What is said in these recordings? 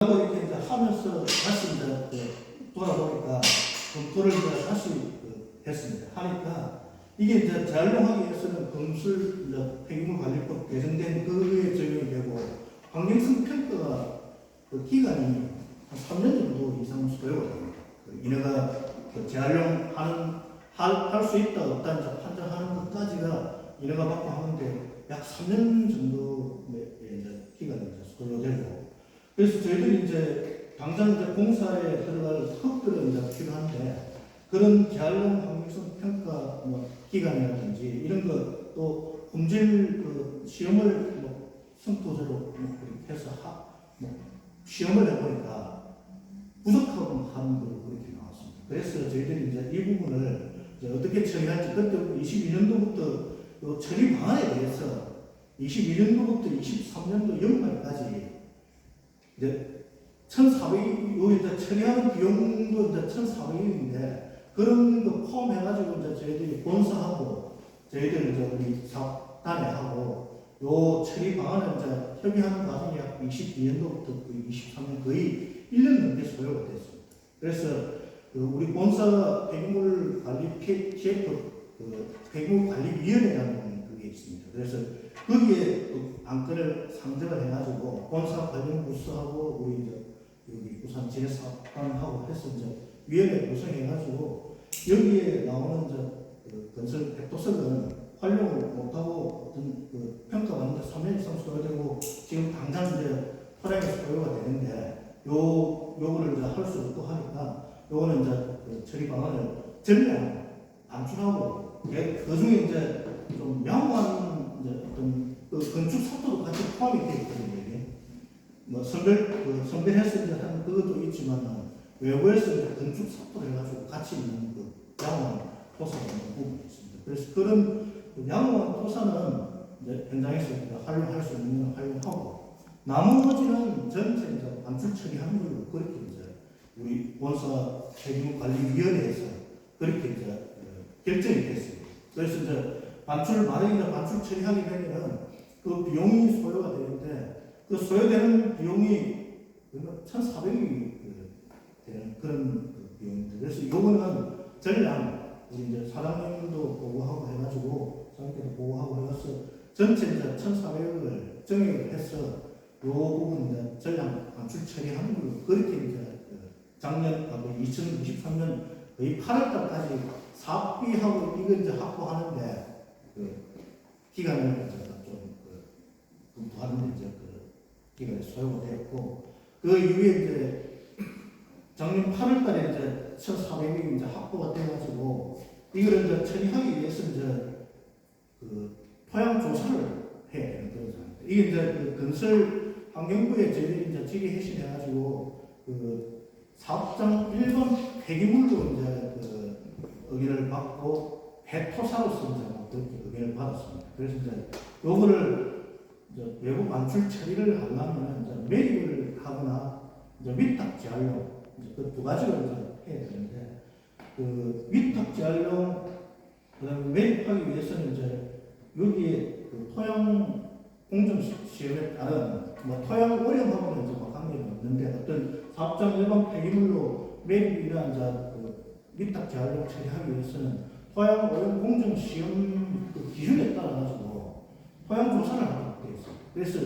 이렇게 이제 하면서 다시 이제 돌아보니까 검토를 이제 다시 했습니다. 하니까 이게 이제 재활용하기 위해서는 건설 폐기물 관리법 개정된 그에 적용이 되고 환경성 평가가 기간이 한 3년 정도 이상 소요가 됩니다. 이네가 재활용하는 할 수 있다 없다 이제 판정하는 것까지가 이네가 받고 하는데 약 3년 정도 이제 기간이 이제 소요되고. 그래서 저희들이 이제 당장 이제 공사에 들어갈 흙들은 이제 필요한데 그런 재활용 환경성 평가 기간이라든지 이런 것 또 품질 시험을 성토제로 그렇게 해서 시험을 해보니까 부족하고 하는 걸로 그렇게 나왔습니다. 그래서 저희들이 이제 이 부분을 이제 어떻게 처리할지 그때 22년도부터 처리 방안에 대해서 22년도부터 23년도 연말까지 이제 1,400억 이제 처리하는 비용도 이제 1,400억인데 그런 거 포함해가지고 이제 저희들이 본사하고 저희들 이제 우리 사업단회하고 요 처리 방안을 이제 협의하는 과정이 약 22년도부터 23년 거의 1년 넘게 소요가 됐습니다. 그래서 우리 본사 폐기물 관리 PF 폐기물 관리위원회라는 그게 있습니다. 그래서 거기에 안건을 상정을 해가지고 본사 관련 부서하고 우리 이제 여기 부산 지내사업단하고 해서 이제 위원회 구성해가지고 여기에 나오는 이제 건설 백도석은 활용을 못하고 어떤 평가받는데 3년 이상 소요되고 지금 당장 이제 토량에 소요가 되는데 요거를 이제 할 수 없고 하니까 요거는 이제 처리 방안을 전량 반출하고 그 중에 이제 좀 양호한 이제 어떤 건축 사토도 같이 포함이 되어 있거든요. 이게 선별해서 이제 하는 그것도 있지만 외부에서 이제 건축 사토를 해가지고 같이 있는 양호한 토사가 있는 부분이 있습니다. 그래서 그런 양호한 토사는 이제 현장에서 활용할 수 있는 활용하고 나머지는 전체 이제 반출 처리하는 걸로 그렇게 이제 우리 본사 폐기물관리위원회에서 그렇게 이제 결정이 됐습니다. 그래서 이제 만약에 반출 처리하게 되면 그 비용이 소요가 되는데 그 소요되는 비용이 1,400억이 되는 그런 비용입니다. 그래서 이거는 전량 우리 이제 사장님도 보고하고 해가지고 사장님께도 보고하고 해서 전체 이제 1,400억을 정액을 해서 요 부분 이제 전량 반출 처리하는 걸로 그렇게 이제 작년 2023년 거의 8월달까지 사업비하고 이거 이제 확보하는데 기간을 이제 좀 검토하는데 이제 기간이 소요가 되었고 그 이후에 이제 작년 8월달에 이제 1,400억이 이제 확보가 돼가지고 이거를 이제 처리하기 위해서 이제 토양 조사를 해야 되는 그런 상황입니다. 이게 이제 건설 환경부에 저희들이 이제 질의 해신해가지고 사업장 1번 폐기물로 이제 의견을 받고 배토사로서 이제 그렇게 의견을 받았습니다. 그래서 이제 요거를 이제 외부 반출 처리를 하려면 이제 매립을 하거나 이제 위탁 재활용 이제 그 두 가지를 이제 해야 되는데 위탁 재활용 그다음에 매립하기 위해서는 이제 여기에 토양 공정 시험에 따른 토양 오염하고는 이제 관계가 없는데 어떤 사업장 일반 폐기물로 매립이나 이제 위탁 재활용 처리하기 위해서는 토양 오염 공정 시험 기준에 따라 가지고 토양 조사를 하게 되어 있습니다. 그래서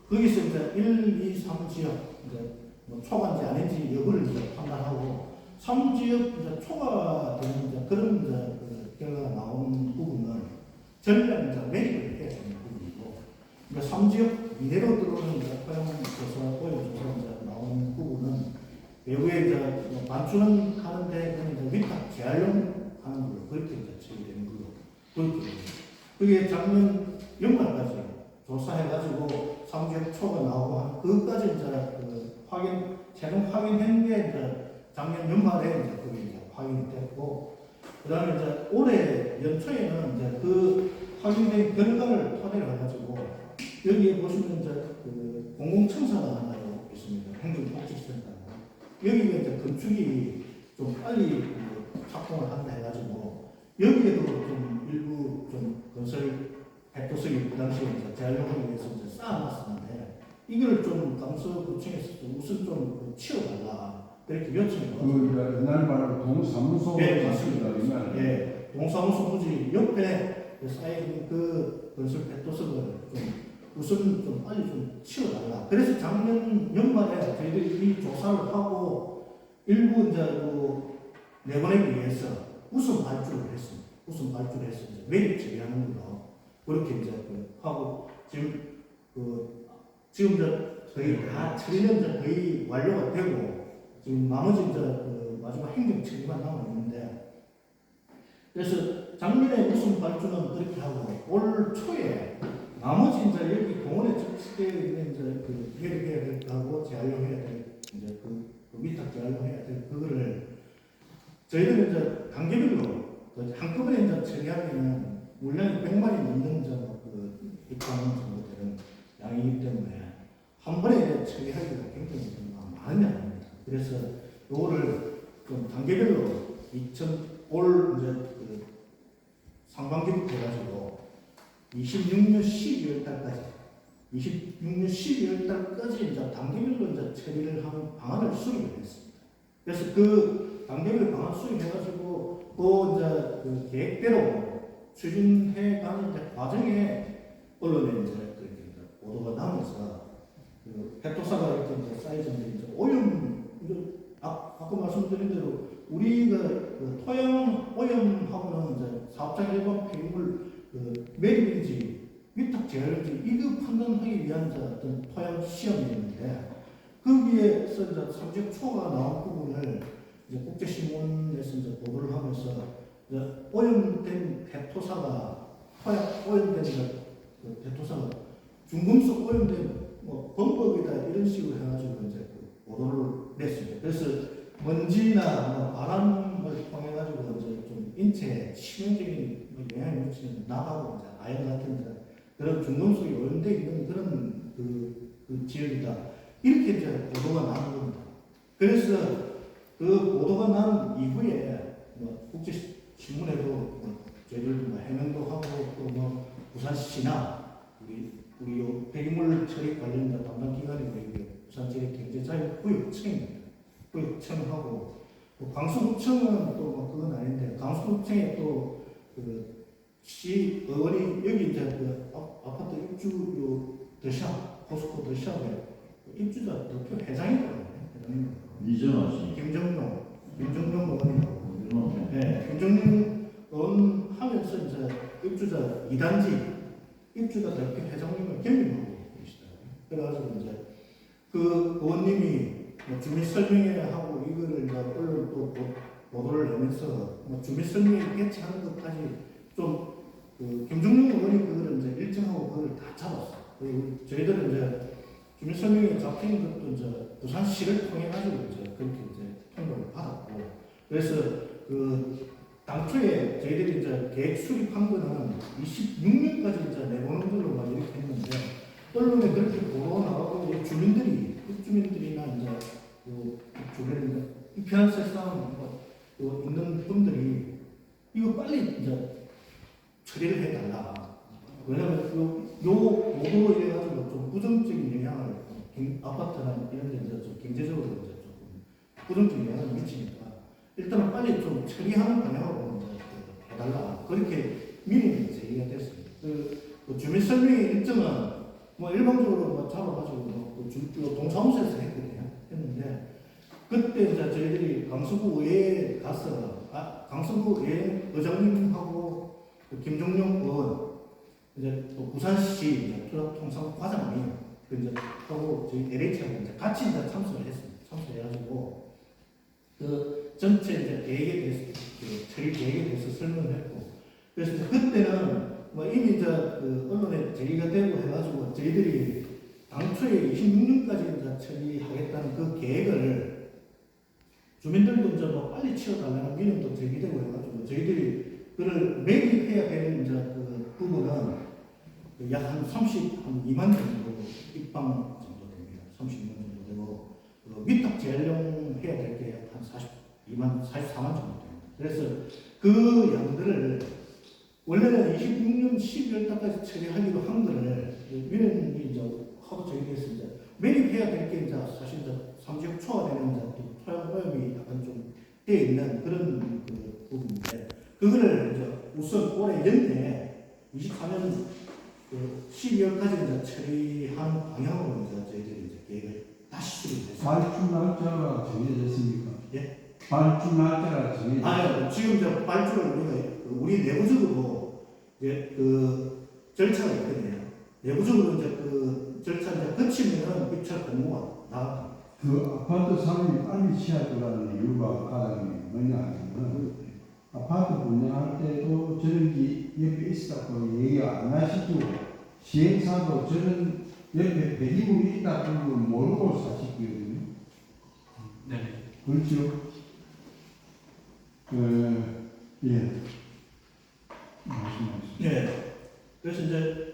거기서 이제 1, 2, 3 지역 이제 초과인지 아닌지 여부를 이제 판단하고 3지역 이제 초과되는 이제 그런 이제 결과가 나오는 부분은 전량 이제 매립을 해야 되는 부분이고 이제 3지역 이내로 들어오는 이제 토양 조사, 오염 조사 이제 나오는 부분은 외부에 이제 반출은 하는데 이제 위탁 재활용 하는 걸로 그렇게 이제 처리되는 걸로 그렇게 그게 작년 연말까지 조사해가지고 3지역 초가 나오고 한 그것까지 이제 최종 확인한 게 이제 작년 연말에 이제 그게 이제 확인이 됐고 그다음에 이제 올해 연초에는 이제 그 확인된 결과를 토대로 해가지고 여기에 보시면 이제 공공청사가 하나 있습니다. 행정복지센터. 여기가 이제 건축이 좀 빨리 착공을 한다 해가지고 여기에도 좀 일부 좀 건설 백도석이 그 당시에 이제 재활용하기 위해서 이제 쌓아놨었는데 이걸 좀 강서구청에서 좀 우선 좀 치워달라 이렇게 요청해요. 그 옛날 말로 동사무소 네, 맞습니다. 있습니다. 예, 동사무소 부지 옆에 쌓인 그 건설 백도석을 좀 우선 좀 빨리 좀 치워달라. 그래서 작년 연말에 저희들이 이 조사를 하고 일부 이제 그 내보내기 위해서 우선 발주를 했습니다. 우선 발주를 해서 이제 매입 처리하는 걸로 그렇게 이제 그 하고 지금 이제 거의 다 처리는 이제 거의 완료가 되고 지금 나머지 이제 그 마지막 행정 처리만 남아 있는데 그래서 작년에 우선 발주는 그렇게 하고 올 초에 나머지 이제 여기 공원에 접수되어 있는 이제 그 매립해야 될 거하고 재활용해야 될 이제 그 위탁 재활용해야 될 그거를 저희들은 이제 단계별로 한꺼번에 이제 처리하기는 물량이 100만이 넘는 이제 그 입항 정도 되는 양이기 때문에 한 번에 이제 처리하기가 굉장히 좀 많이 안 됩니다. 그래서 요거를 좀 단계별로 올 이제 그 상반기부터 해가지고 26년 12월 달까지 26년 12월 달까지 이제 단계별로 이제 처리를 하는 방안을 수립을 했습니다. 그래서 그 단계별 방안 수립해가지고 그 이제 그 계획대로 추진해가는 이제 과정에 언론에 이제 그렇게 이제 보도가 나면서 그 백도사가 이렇게 이제 쌓여진 이제 오염 아까 말씀드린 대로 우리가 그 토양 오염하고는 이제 사업장 일반 폐기물 그 매립인지 위탁 재활인지 이거 판단하기 위한 어떤 토양 시험이었는데 거기에서 이제 삼적 초가 나온 부분을 이제 국제신문에서 이제 보도를 하면서 이제 오염된 대토사가 토양 오염된 그 대토사가 중금속 오염된 뭐 범벅이다 이런 식으로 해가지고 이제 그 보도를 냈습니다. 그래서 먼지나 뭐 바람을 통해 가지고 이제 좀 인체에 치명적인 영향을 미치는 나하고 이제 아연 같은 이제 그런 중금속이 오염되어 있는 그런 그 지역이다 이렇게 이제 보도가 나온 겁니다. 그래서 그 보도가 난 이후에 뭐 국제 신문에도 뭐 저희들 뭐 해명도 하고 또 뭐 부산시나 우리 요 폐기물 처리 관련 담당 기관이 우리 부산지역경제자유구역청입니다. 구역청하고 강서구청은 또 뭐 그건 아닌데 강서구청에 또 그 시의원이 여기 이제 그 아파트 입주 요 더샵 포스코 더샵에 입주자 대표 회장이거든요. 이정아 씨. 김정용 의원이라고. 네, 김정용 의원 하면서 이제 입주자 2단지 입주자 대표 회장님을 겸임하고 계시더라고요. 그래가지고 이제 그 의원님이 뭐 주민 설명회 하고 이거를 이제 언론 또 보도를 내면서 뭐 주민 설명회 개최하는 것까지 좀 그 김정용 의원이 그거를 이제 일정하고 그걸 다 잡았어. 그리고 저희들은 이제 주민 설명회 잡힌 것도 이제 부산시를 통해 가지고 이제 그렇게 이제 통보를 받았고 그래서 그 당초에 저희들이 이제 계획 수립한 거는 26년까지 이제 내보는 걸로 막 이렇게 했는데 언론에 그렇게 보도가 나가고 주민들이 입주민들이나 이제 그 주변에 이 피난세상 뭐 있는 분들이 이거 빨리 이제 처리를 해달라. 왜냐하면 요 보도로 인해 가지고 좀 부정적인 영향을 아파트나 이런 데 이제 좀 경제적으로 이제 조금 부정적인 영향을 미치니까 일단은 빨리 좀 처리하는 방향으로 이제 해달라. 그렇게 민의가 제기가 됐습니다. 그 주민 설명회 일정은 뭐 일방적으로 뭐 잡아가지고 뭐 동사무소에서 했는데 그때 이제 저희들이 강서구 의회에 가서 강서구 의회 의장님하고 김종용 의원 이제 또 부산시 투자통상과장님 그 이제 하고 저희 LH하고 이제 같이 이제 참석을 했습니다. 참석해가지고 그 전체 이제 계획에 대해서 그 처리 계획에 대해서 설명을 했고 그래서 이제 그때는 뭐 이미 이제 그 언론에 제기가 되고 해가지고 저희들이 당초에 26년까지 이제 처리하겠다는 그 계획을 주민들도 이제 뭐 빨리 치워달라는 민원도 제기되고 해가지고 저희들이 그를 매입해야 되는 이제 그 부분은 약 한 2만 정도 입방 정도 됩니다. 30만 정도 되고 위탁 재활용해야 될 게 한 44만 정도 됩니다. 그래서 그 양들을 원래는 26년 12월 달까지 처리하기로 한 거를 민원이 이제 하도 정리했습니다. 매립해야 될 게 이제 사실 이제 30억 초과되는 이제 또 토양 오염이 약간 좀 되어 있는 그런 그 부분인데 그거를 이제 우선 올해 연내에 24년 그 12월까지 이제 처리하는 방향으로 이제 저희들이 이제 계획을 다시 수립했습니다. 발주 날짜가 정해졌습니까? 예? 발주 날짜가 정해졌습니까? 아니요, 지금 이제 발주를 우리 내부적으로 이제 그 절차가 있거든요. 내부적으로 이제 그 절차 이제 거치면은 입찰 공고가 나갑니다. 그 아파트 상위 빨리 취하더라는 이유가 가장 뭐냐 하면은 아파트 분양할 때도 저런 게 옆에 있었다고 얘기가 안 하시고 시행사도 저런 옆에 배기물이 있다는 걸 모르고 사시거든요. 네. 그렇죠? 예. 말씀하시죠. 예. 그래서 이제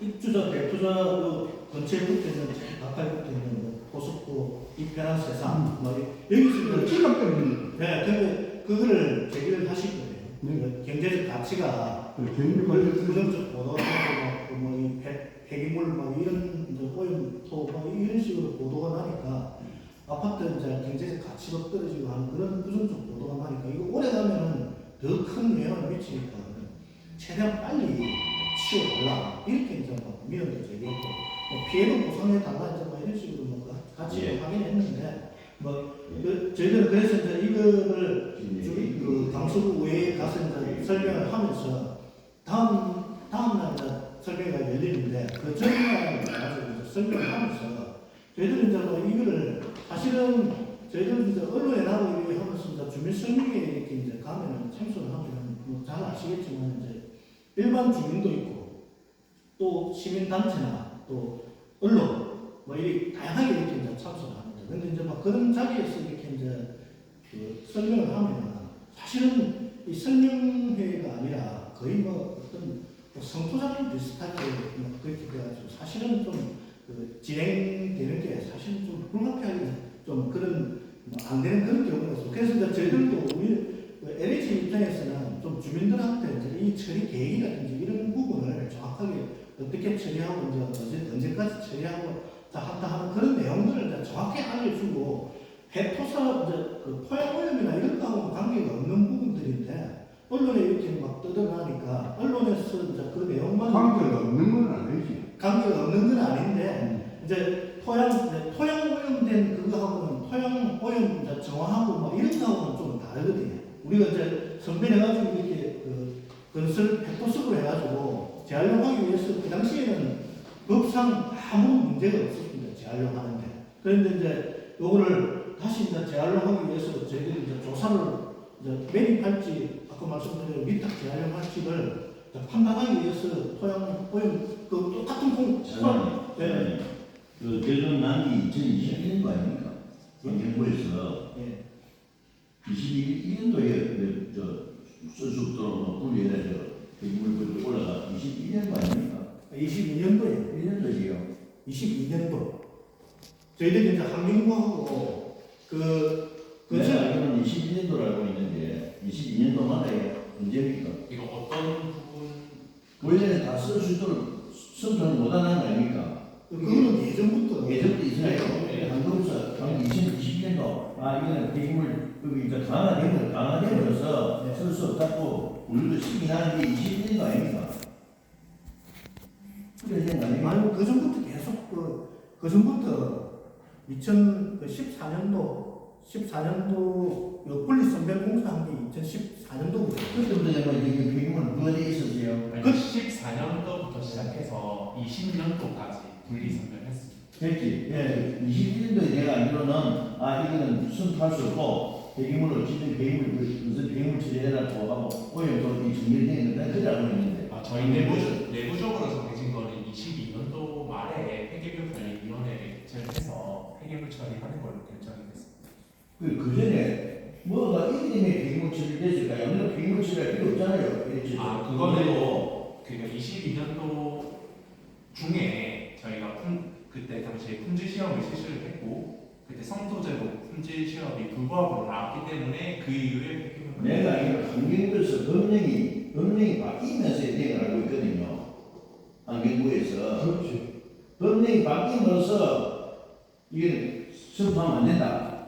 입주자, 대투자 그 건축부터는 가까이 붙어 있는 뭐 포스코, 이편한 세상, 뭐 여기서 이제 시간 때문에 네, 근데 그거를 제기를 하실 거예요. 네. 그 경제적 가치가 경비 관련 부정적 보도하고 뭐이 폐기물 막 이런 이제 오염토 막 이런 식으로 보도가 나니까 아파트 이제 경제적 가치도 떨어지고 하는 그런 부정적 보도가 나니까 이거 오래 가면은 더 큰 영향을 미치니까 최대한 빨리 치워달라 이렇게 이제 뭐 민원도 제기했고 뭐 피해도 보상해 달라 이제 뭐 이런 식으로 뭐 같이 예. 하긴 했는데 뭐 예. 그 저희들은 그래서 이제 이거를 예. 그 강서구 의회에 가서 이제 설명을 하면서 다음날 이제 설명회가 열리는데 그 전날 가서 이제 설명을 하면서 저희들은 이제 뭐 이거를 사실은 저희들 이제 언론에 나오고 이렇게 하면서 이제 주민 설명회에 이렇게 이제 가면은 참석을 하면 뭐 잘 아시겠지만 이제 일반 주민도 있고 또 시민단체나 또 언론 뭐 이렇게 다양하게 이렇게 이제 참석을 합니다. 근데 이제 막 그런 자리에서 이렇게 이제 그 설명을 하면은 사실은 이 설명회가 아니라 거의 뭐 어떤 뭐 성토장 비슷하게 뭐 그렇게 돼가지고 사실은 좀 그 진행되는 게 사실은 좀 불가피하게 좀 그런 뭐안 되는 그런 경우가 있어요. 그래서 이제 저희들도 우리 그 LH 입장에서는 좀 주민들한테 이제 이 처리 계획이라든지 이런 부분을 정확하게 어떻게 처리하고 이제 언제까지 처리하고 자 한다 하는 그런 내용들을 이제 정확히 알려주고 해토사 이제 그 토양 오염이나 이런 거하고 관계가 없는 부분들인데 언론에 이렇게 막 떠들어나니까 언론에서 이제 그 내용만 관계가 없는 건 아니지. 관계가 없는 건 아닌데 이제 토양 오염된 그거하고는 토양 오염 이제 정화하고 막 이런 거하고는 좀 다르거든요. 우리가 이제 선별해가지고 이렇게 그 건설 100%로 해가지고 재활용하기 위해서 그 당시에는 법상 아무 문제가 없었습니다. 재활용하는데. 그런데 이제 요거를 다시 이제 재활용하기 위해서 저희들이 이제 조사를 이제 매립할지 아까 말씀드린 위탁 재활용할지를 판단하기 위해서 토양 오염 그 똑같은 사장님, 예. 그 결론 난게 2021년도 아닙니까? 연구에서 예. 21년도에 저 수습도로 분리해서 대기물 올라가 21년도 아닙니까? 22년도에 1년도지요. 22년도 저희들이 이제 환경부하고 내가 알기로는 21년도로 알고 있는데 22년도마다 언제입니까? 이거 어떤 부분? 원래는 다 쓸 수 있도록 선정을 못하는 거 아닙니까? 그거는 예전부터 예전부터 있어요. 한국에서 2020년도 이거는 대기물 이제 강화됨으로써 네. 쓸 수 없다고 우리도 시민하는 게 21년도 아닙니까? 그래 된 거 아닙니까? 아니 그 전부터 계속 그 전부터 2014년도 분리 선별 공사한 게 2014년도부터 그때부터 이게 대기물 누가 돼 있었어요? 아니, 14년도부터 시작해서 20년도까지 분리 선별했습니다. 됐지? 예. 21년도에 내가 알기로는 이거는 수습할 수 없고 대기물로 기존 대기물 무슨 대기물 처리해라고 하고 오염도 이 정리되어 있는데 그래 알고 있는데 저희 내부적으로 정해진 거는 22년도 말에 폐기물 관리위원회를 개최해서 폐기물 처리하는 걸로 결정이 됐습니다. 그 전에 뭐가 이 때문에 대기물 처리됐을까요? 우리가 대기물 처리할 필요 없잖아요. 그거는 그러니까 22년도 중에 저희가 그때 당시에 품질 시험을 실시를 했고 그때 성도제로 품질 시험이 불구하고 나왔기 때문에 그 이후에 폐기물 내가 알기로 환경부에서 법령이 바뀌면서 내가 알고 있거든요. 환경부에서 그렇지. 법령이 바뀜으로써 이게 수업하면 안 된다.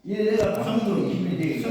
이래 내가 방으로 20년이 되겠다.